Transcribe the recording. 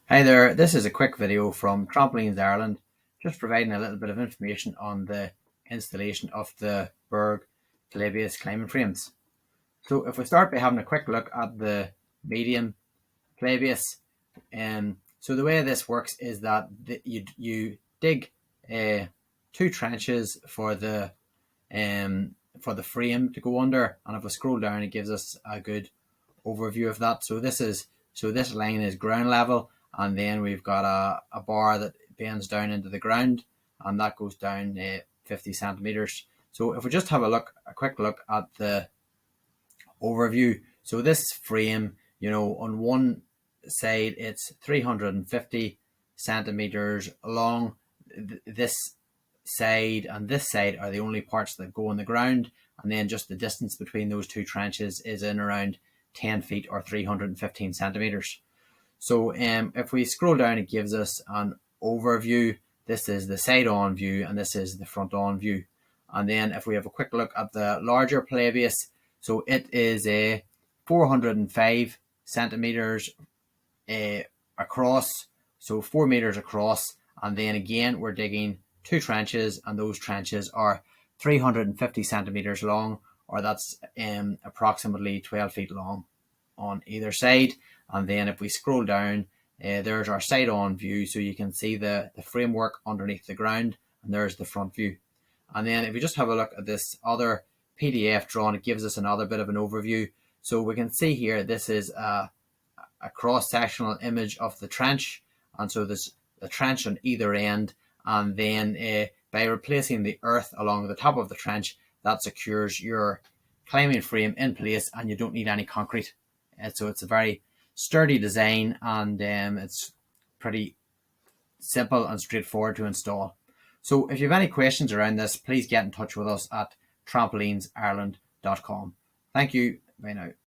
Hi there, this is a quick video from Trampolines Ireland, just providing a little bit of information on the installation of the BERG Playbase climbing frames. So if we start by having a quick look at the medium Playbase, so the way this works is that you dig two trenches for the frame to go under, and if we scroll down it gives us a good overview of that. So this line is ground level, and then we've got a bar that bends down into the ground, and that goes down 50 centimeters. So if we just have a quick look at the overview. So this frame, on one side it's 350 centimeters long. This side and this side are the only parts that go on the ground, and then just the distance between those two trenches is in around 10 feet or 315 centimeters. So if we scroll down, it gives us an overview. This is the side on view and this is the front on view. And then if we have a quick look at the larger Playbase, so it is a 405 centimeters across, so 4 meters across. And then again, we're digging two trenches, and those trenches are 350 centimeters long, or that's approximately 12 feet long on either side. And then if we scroll down, there's our side on view, so you can see the framework underneath the ground, and there's the front view. And then if you just have a look at this other PDF drawn, it gives us another bit of an overview. So we can see here, this is a cross-sectional image of the trench, and so there's a trench on either end, and then by replacing the earth along the top of the trench, that secures your climbing frame in place, and you don't need any concrete. So it's a very sturdy design, and it's pretty simple and straightforward to install. So if you have any questions around this, please get in touch with us at trampolinesireland.com. Thank you. Bye now.